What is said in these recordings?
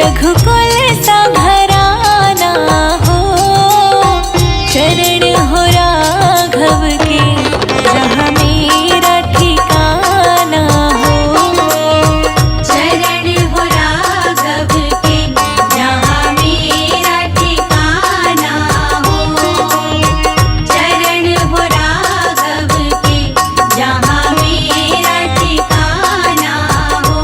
रघुकुल सा घराना हो, चरण हो राघव के जहाँ मेरा ठिकाना हो। चरण हो राघव के जहाँ मेरा ठिकाना हो। चरण हो राघव के जहाँ मेरा ठिकाना हो।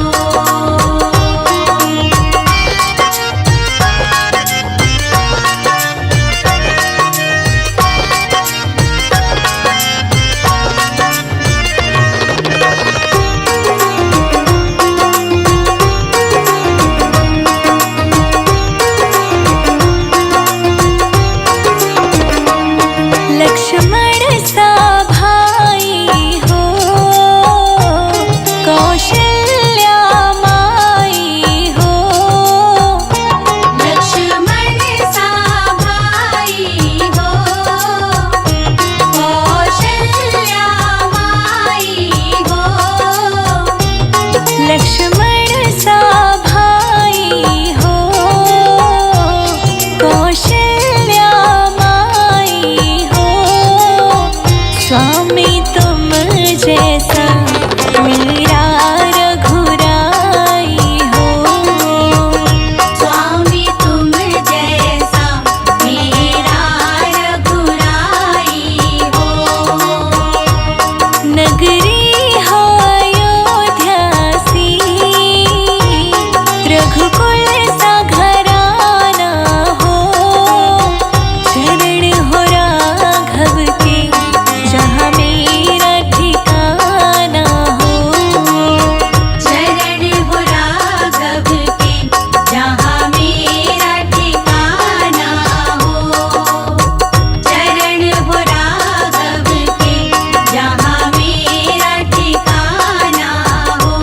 लक्ष्मण सा भाई हो, कौशल्या माई हो। लक्ष्मण सा भाई हो, कौशल्या माई हो। लक्ष्मण सा भाई हो, कौशल्या माई हो। स्वामी तुम जैसा मेरा रघुराई हो। स्वामी तुम जैसा मेरा रघुराई हो। नगरी हो अयोध्या सी, रघुकुल सा घराना हो। चरण हो राघव के जहाँ मेरा ठिकाना हो। चरण हो राघव के जहाँ मेरा ठिकाना हो। चरण हो राघव के जहाँ मेरा ठिकाना हो।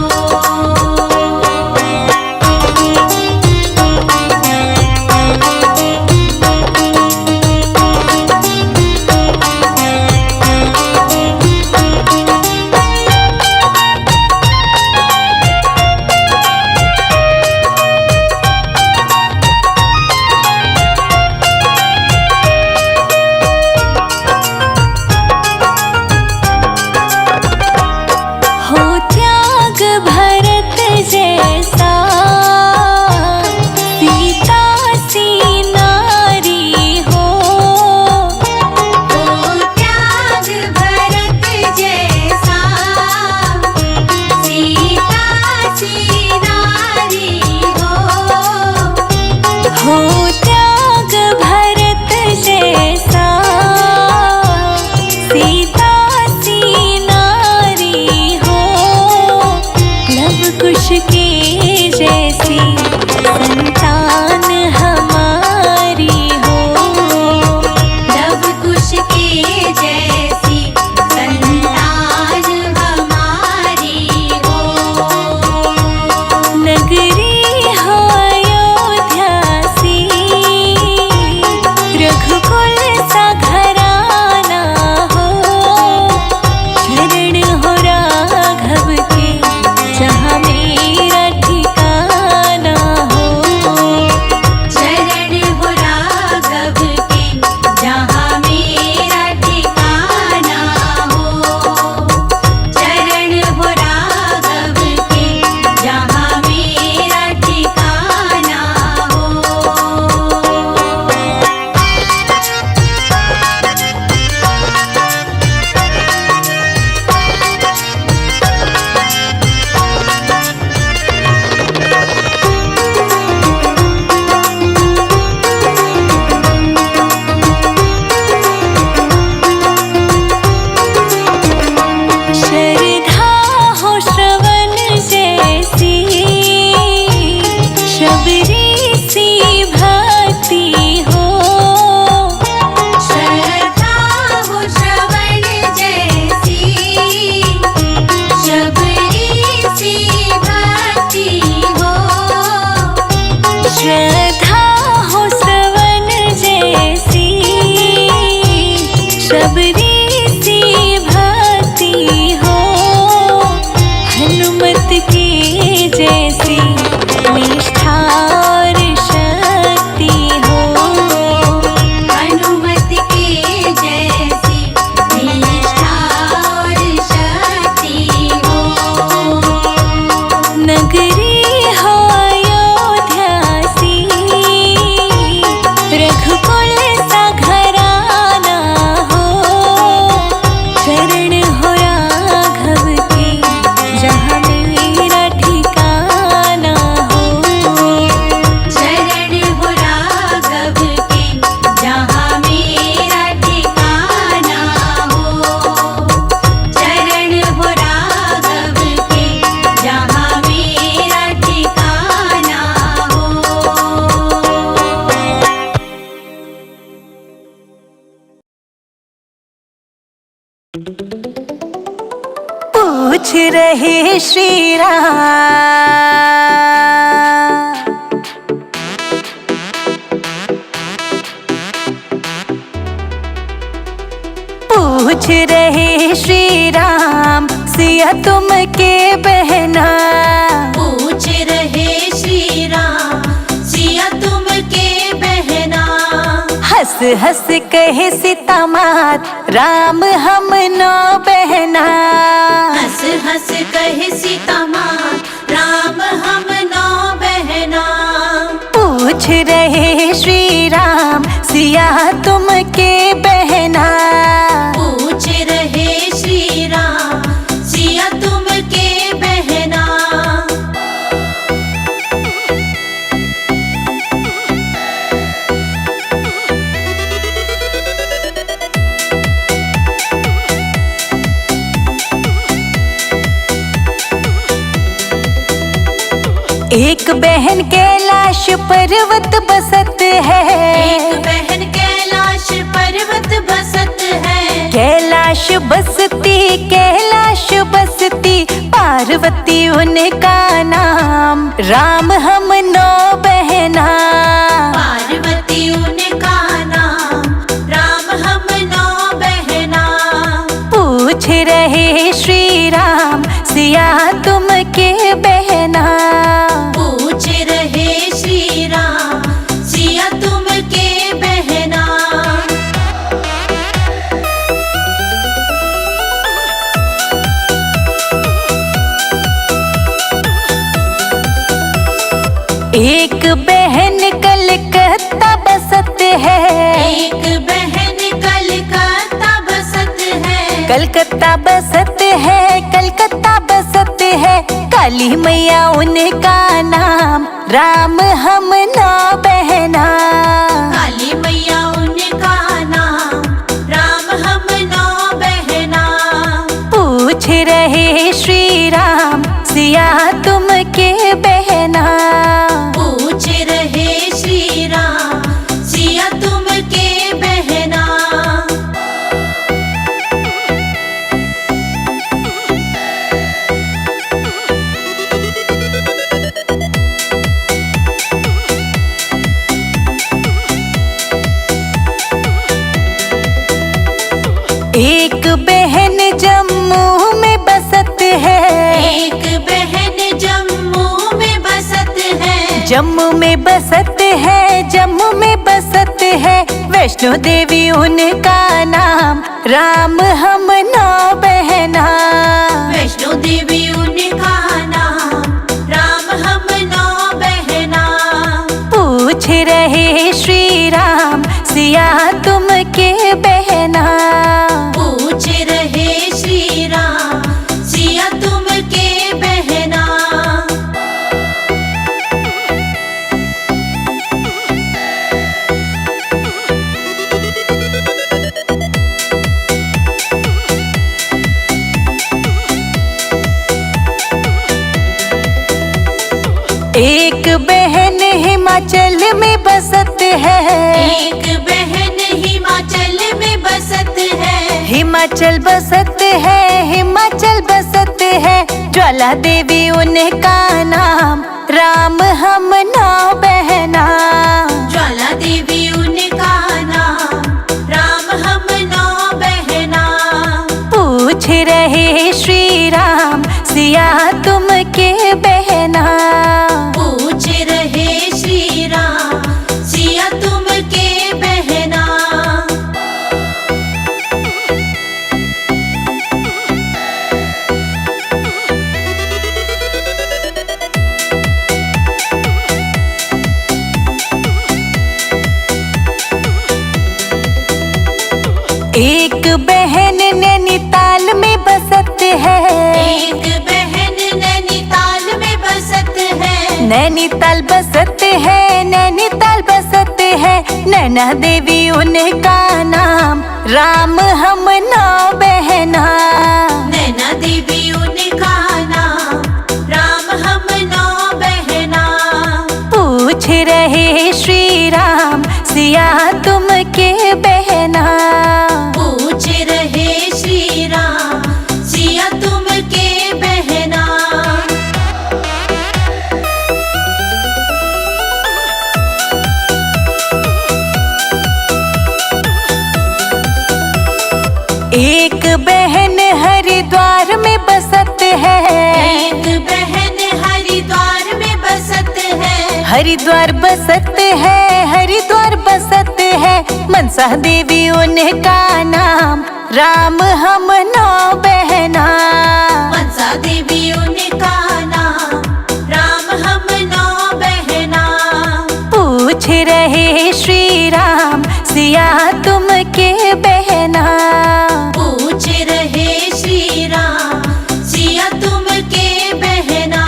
हो त्याग भरत जैसा, सीता सी नारी हो। हो त्याग भरत जैसा, सीता सी नारी हो। हो त्याग भरत जैसा, सीता सी नारी हो। लव कुश के जैसी संतान हमारी हो। लव कुश के जैसी संतान हमारी हो। नगरी हो अयोध्या सी, रघुकुल सा घराना हो। चरण हो राघव के जहाँ मेरा ठिकाना हो। चरण हो राघव के जहाँ मेरा ठिकाना हो। चरण हो राघव के जहाँ मेरा ठिकाना हो। श्रद्धा हो श्रवण जैसी, शबरी सी भक्ति हो। श्रद्धा हो श्रवण जैसी, शबरी सी भक्ति हो। श्रद्धा हो श्रवण जैसी, शबरी सी भक्ति हो। हनुमत की जैसी निष्ठा पूछ रहे श्री राम। पूछ रहे श्री राम सिया तुम के बहना। पूछ रहे श्री राम सिया तुम के बहना। हंस हंस कहे सीता मात राम हम नौ बहना। हंस हंस कहे सीता माँ राम हम नौ बहना। पूछ रहे श्री राम सिया तुम के बहना। पूछ रहे श्री राम सिया तुम के बहना। एक बहन कैलाश पर्वत बसत है। एक बहन कैलाश पर्वत बसत है। कैलाश बसती पार्वती उनका नाम। राम हम नौ बहना। पार्वती उनका नाम राम हम नौ बहना। पूछ रहे श्री राम सिया तुम के बहना। पूछ रहे श्री राम सिया तुम के बहना। एक बहन कलकत्ता बसत है। एक बहन कलकत्ता बसत है। कलकत्ता बसत है। कलकत्ता बसत है। काली मैया उनका नाम। राम हम नौ बहना। काली मैया उनका नाम राम हम नौ बहना। पूछ रहे श्री राम सिया तुम के बहना। पूछ रहे श्री राम सिया तुम के बहना। एक बहन जम्मू में बसत है। एक बहन जम्मू में बसत है। जम्मू में बसत है। जम्मू में बसत है। वैष्णो देवी उनका नाम। राम हम नौ बहना। वैष्णो देवी उनका नाम राम हम नौ बहना। पूछ रहे श्री राम सिया तुम के बहना। पूछ रहे श्री राम सिया तुम के बहना। एक बहन हिमाचल में बसत है। एक बहन हिमाचल में बसत है। हिमाचल बसत है। हिमाचल बसत है। ज्वाला देवी उनका नाम। राम हम नौ बहना। ज्वाला देवी उनका नाम राम हम नौ बहना। पूछ रहे श्री राम सिया तुम के बहना। पूछ रहे श्री राम सिया तुम के बहना। एक बहन नैनीताल में बसत है। एक बहन नैनीताल में बसत है। नैनीताल बसत है। नैनीताल बसत है। नैना देवी उनका नाम। राम हम नौ बहना। नैना देवी उनका नाम राम हम नौ बहना। पूछ रहे श्री राम सिया तुम के बहना। पूछ रहे श्री राम सिया तुम के एक बहन हरिद्वार में बसत है, एक बहन हरिद्वार में बसत है, हरिद्वार बसत है, हरिद्वार बसत है। मनसा देवी उनका नाम, राम हम 9 बहना। मनसा देवी उनका नाम, राम हम 9 बहना। पूछ रहे श्री राम सिया तुम के बहना, पूछ रहे श्री राम सिया तुम के बहना।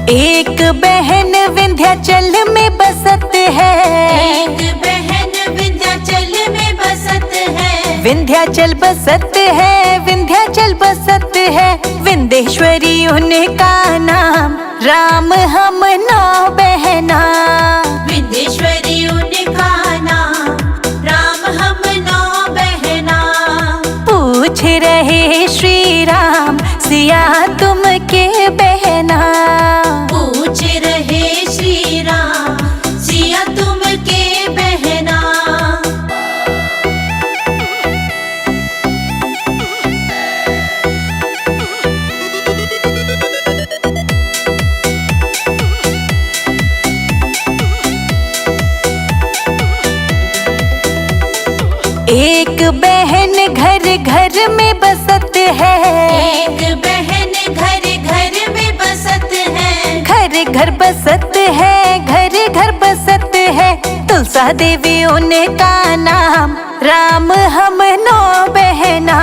एक बहन विंध्याचल में बसत है, एक बहन विंध्याचल में बसत है, विंध्याचल बसत है, विंध्याचल बसत है। विंध्येश्वरी उनका नाम, राम हम 9 बहना। विंध्येश्वरी उनका नाम, राम हम 9 बहना। पूछ रहे श्री राम सिया तुम के बहना, पूछ रहे श्री राम सिया तुम के बहना। एक बहन घर घर में बसत है, एक बहन घर घर में बसत है, घर घर बसत है, घर घर बसत है। तुलसा देवी उनका नाम, राम हम 9 बहना।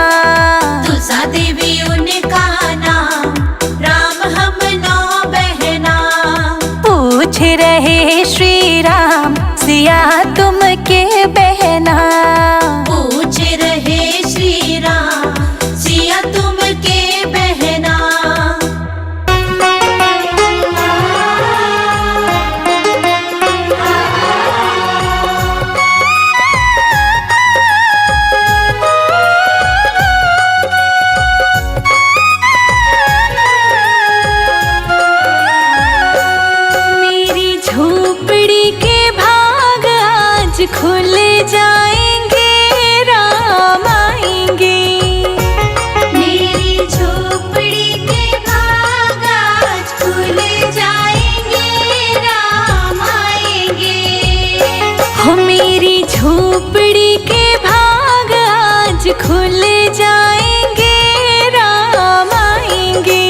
तुलसा देवी उनका नाम, राम हम 9 बहना। पूछ रहे श्री राम सिया तुम के बहना, पूछ रहे श्री राम सिया तुम के बहना। मेरी झोपड़ी के भाग आज खुल जाएंगे, राम आएंगे। मेरी झोपड़ी के भाग आज खुल जाएंगे, राम आएंगे। हो मेरी झोपड़ी के भाग आज खुल जाएंगे, राम आएंगे।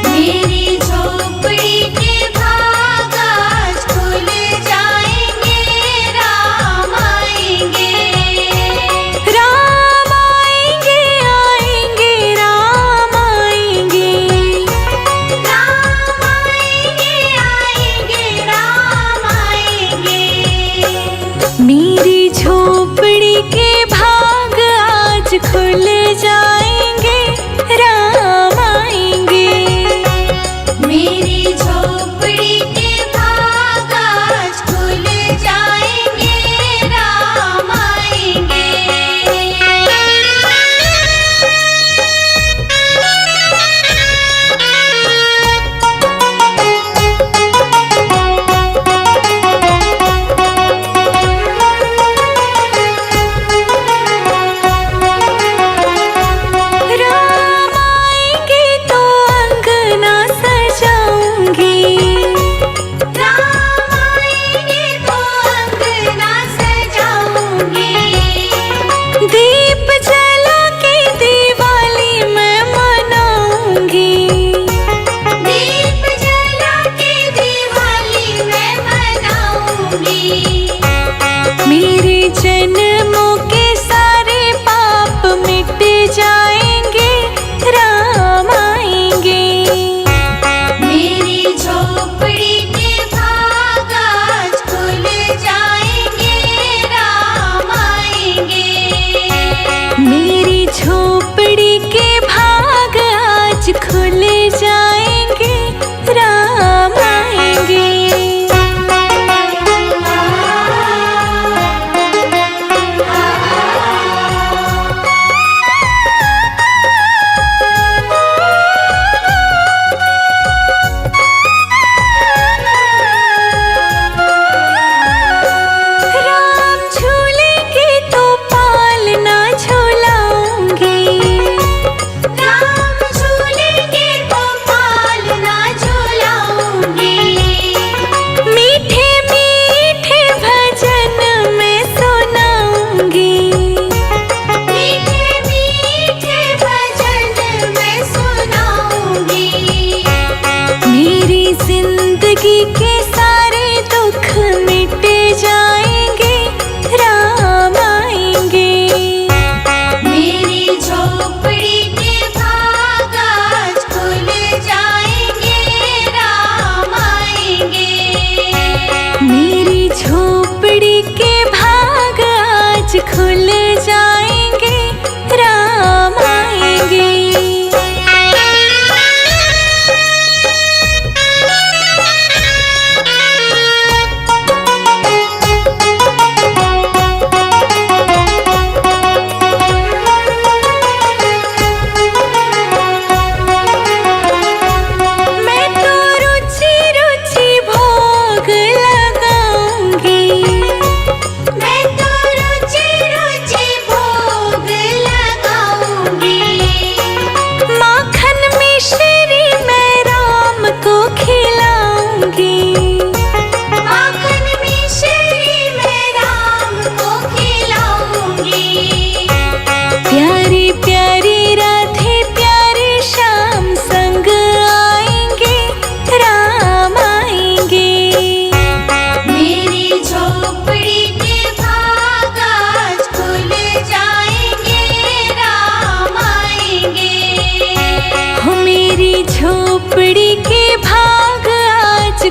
मेरी झोपड़ी के भाग आज खुल जाएंगे, राम आएंगे। राम आएंगे, आएंगे, राम आएंगे। राम आएंगे, आएंगे, राम आएंगे। मेरी झोपड़ी के भाग आज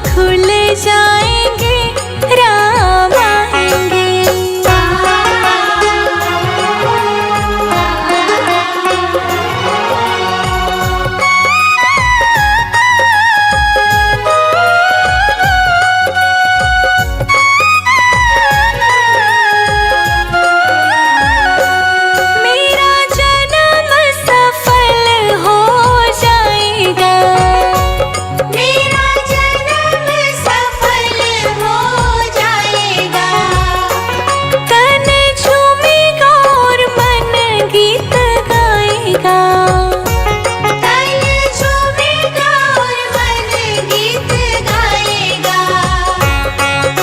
खुल जाएंगे, राम आएंगे। मेरा जन्म सफल हो जाएगा, मेरा जन्म सफल हो जाएगा। तन झूमेगा और मन गीत गाएगा, तन झूमेगा और मन गीत गाएगा।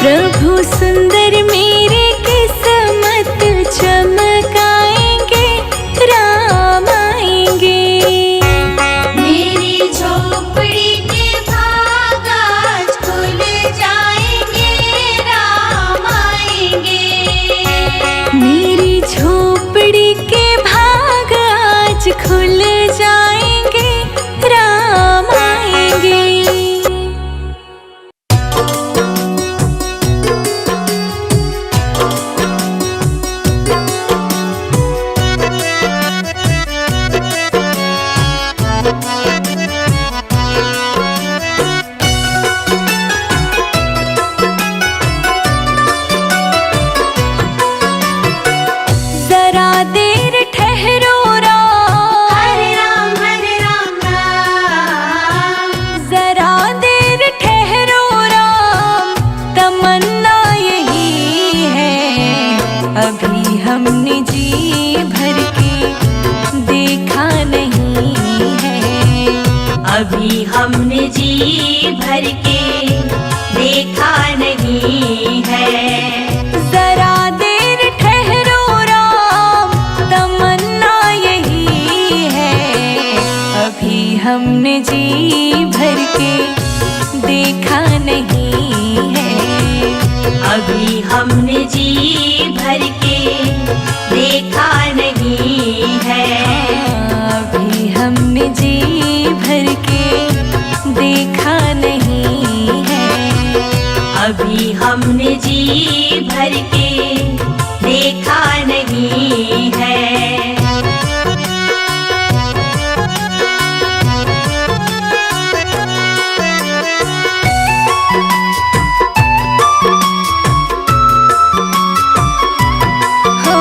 प्रभु सुंदर मेरे किस्मत चमकाएंगे, राम आएंगे। मेरी झोपड़ी के भाग आज खुल जाएंगे, राम आएंगे। मेरी झोपड़ी के भाग आज खुल जाएंगे, राम आएंगे। जरा देर ठहरो राम, हरे राम राम। जरा देर ठहरो राम, तमन्ना यही है। अभी हमने जी भर के देखा नहीं है, अभी हमने जी भर के देखा नहीं है। जरा देर ठहरो राम, तमन्ना यही है। अभी हमने जी भर के देखा नहीं है, अभी हमने जी भर के देखा नहीं है। अभी हमने जी भर के देखा नहीं है, अभी हमने जी भर के देखा नहीं है। हो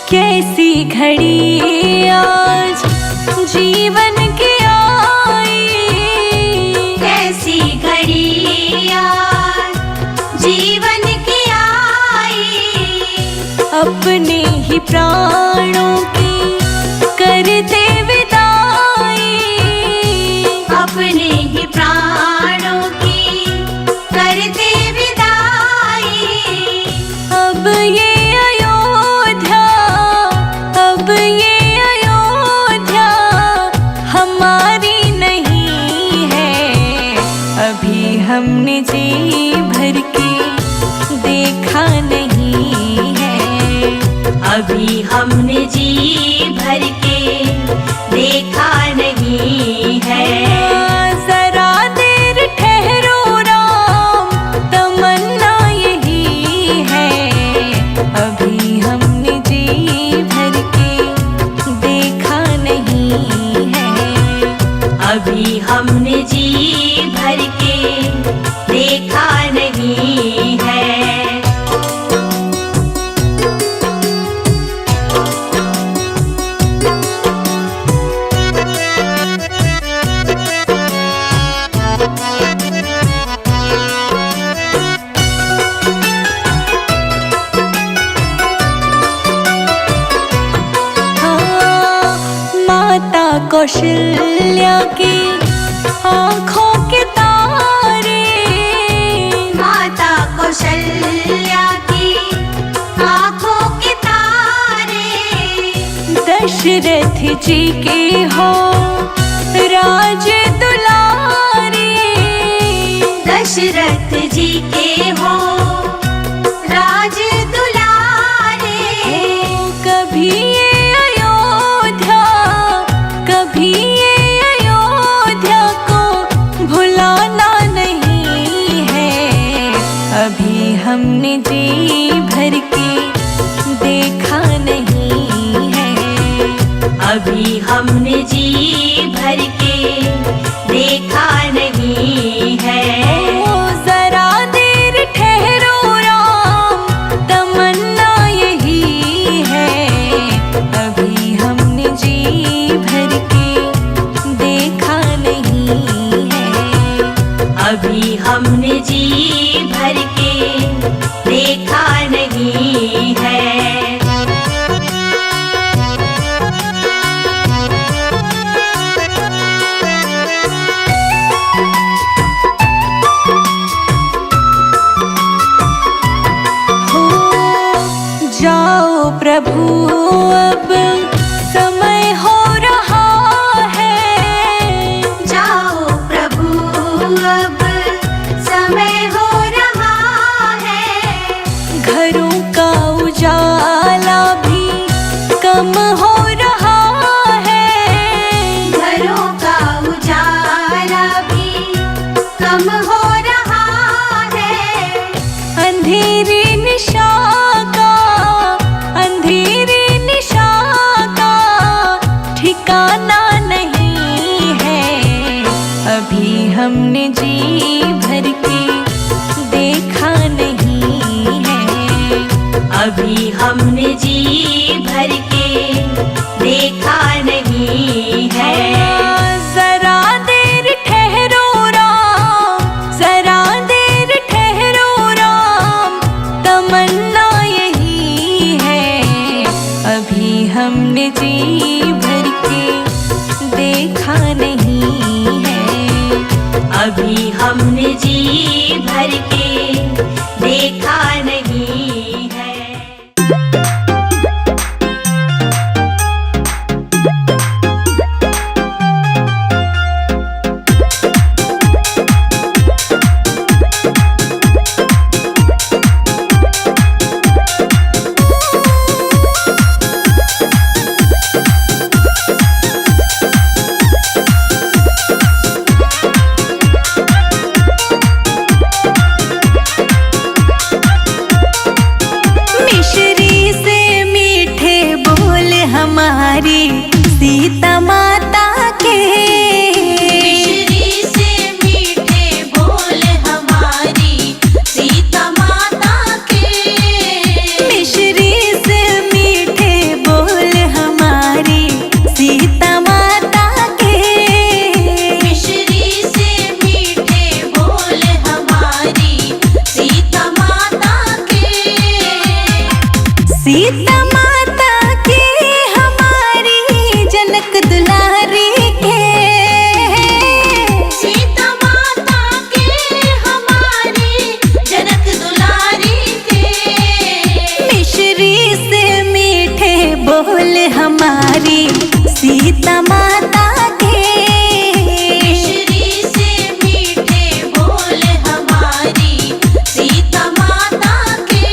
कैसी घड़ी आज जीवन की आई, कैसी घड़ी आज जीवन की आई। अपने ही प्राणों की करते विदाई, अपने ही प्राणों की करते विदाई। अब ये अयोध्या, अब ये अयोध्या हमारी नहीं है। अभी हमने जी भर के देखा नहीं है, अभी हमने जी भर के देखा नहीं है। जरा देर ठहरो राम, तमन्ना यही है। अभी हमने जी भर के देखा नहीं है, अभी हमने जी भर के देखा नहीं है। हाँ, माता कौशल्या की आँखों के तारे, माता कौशल्या की आँखों के तारे। दशरथ जी के हो राज दुलारे, दशरथ जी के हो राज दुलारे। कभी ये अयोध्या, कभी ये अयोध्या को भुलाना नहीं हमने जी भर के देखा नहीं है। ओ जरा देर ठहरो राम, तमन्ना यही है, अभी हमने जी भर के देखा नहीं है। अभी हमने जी भर के देखा नहीं है। जाओ प्रभु अब समय हो रहा है। जाओ प्रभु अब समय हो रहा है। घरों का उजाला भी कम हो रहा है। घरों का उजाला भी कम हो रहा है। अंधेरी निशा ठिकाना नहीं है, अभी हमने जी भर के देखा नहीं है। अभी हमने जी भर के देखा नहीं है। जरा देर ठहरो राम, जरा देर ठहरो राम, तमन्ना यही है, अभी हमने जी भर के देखा नहीं है। अभी हमने जी भर के देखा नहीं है। हमारी सीता माता के, मिश्री से मीठे बोल हमारी सीता माता के। मिश्री से मीठे बोल हमारी सीता माता के। मिश्री से मीठे बोल हमारी सीता माता के। सीता जनक दुलारी के, सीता माता के हमारी जनक दुलारी के। मिश्री से मीठे बोल हमारी सीता माता के। मिश्री से मीठे बोल हमारी सीता माता के।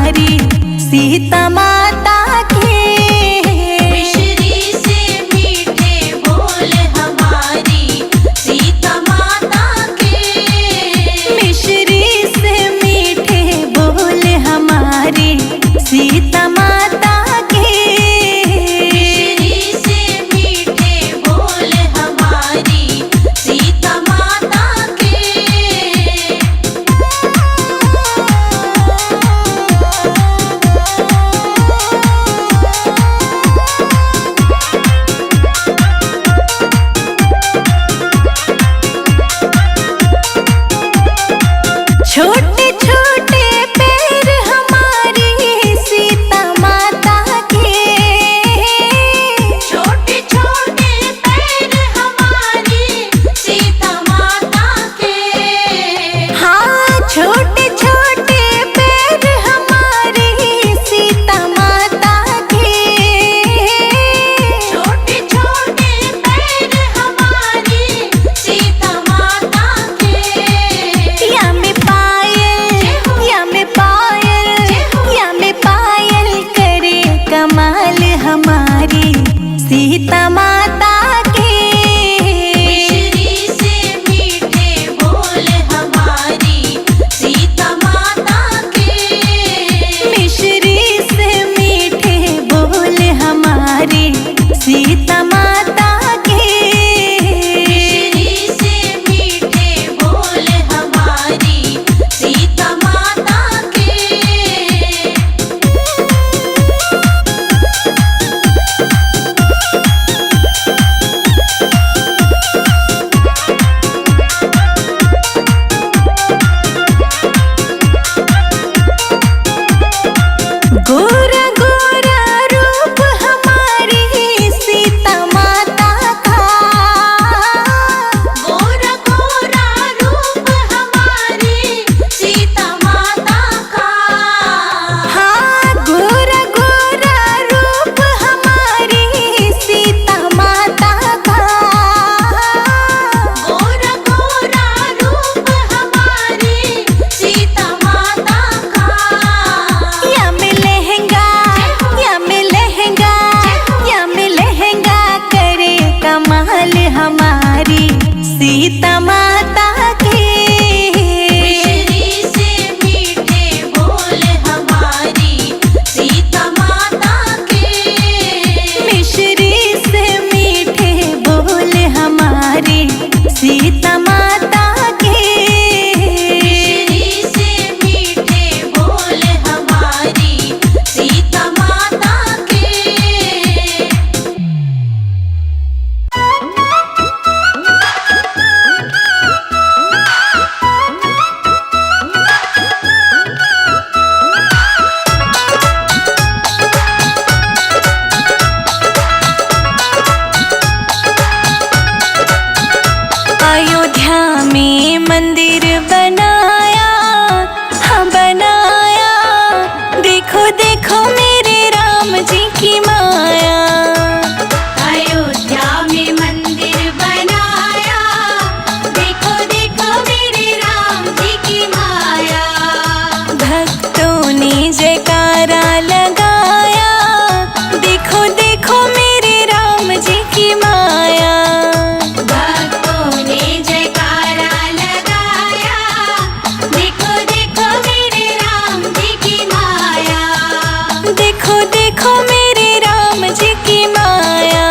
हमारी सीता माता के। मिश्री से मीठे बोल हमारी सीता माता के। मिश्री से मीठे बोल हमारी सीता माता के। मिश्री से मीठे बोल हमारी सीता माता के। छोटे छोटे पैर हमारी सीता माता के। छोटे छोटे पैर हमारी सीता माता के। हाँ, छोटे छोटे पैर हमारी सीता माता के। छोटे छोटे पैर हमारी सीता माता के। या में पायल, या में पायल, या में पायल करे कमाल हमारी सीता माता के। मिश्री से मीठे बोल हमारी सीता माता के। मिश्री से मीठे बोल हमारी सीता माता के। मिश्री से मीठे बोल हमारी सीता माता के। गोरा गोरा रूप हमारी सीता माता का। गोरा गोरा रूप हमारी सीता माता का। हाँ, गोरा गोरा रूप हमारी सीता माता का। गोरा गोरा रूप हमारी सीता माता का। या में लहंगा, या में लहंगा, या में लहंगा करे कमाल हमारी सीता माता के। मिश्री से मीठे बोल हमारी सीता माता के। मिश्री से मीठे बोल हमारी सीता माता के। मिश्री से मीठे बोल हमारी सीता माता के। अयोध्या में मंदिर बनाया, हाँ बनाया। देखो देखो मेरे राम जी की माया। अयोध्या में मंदिर बनाया। देखो देखो मेरे राम जी की माया। भक्तों ने जयकारा लगाया। देखो देखो मेरे राम जी की माया। भक्तों ने जयकारा लगाया। देखो देखो मेरे राम जी की माया। देखो देखो मेरे राम जी की माया।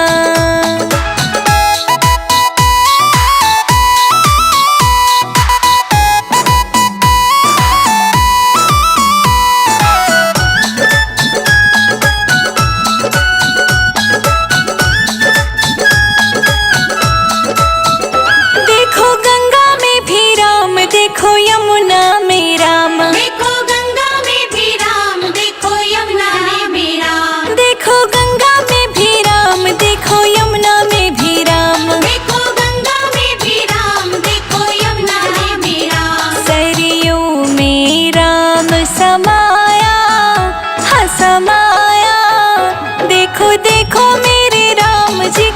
देखो गंगा में भी राम, देखो यमुना में राम। देखो गंगा में भी राम। देखो यमुना में भी राम। देखो गंगा में भी राम, देखो यमुना में भी राम। देखो गंगा में भी राम। देखो यमुना में भी राम। सरयू में राम समाया, हाँ समाया। देखो देखो मेरे राम जी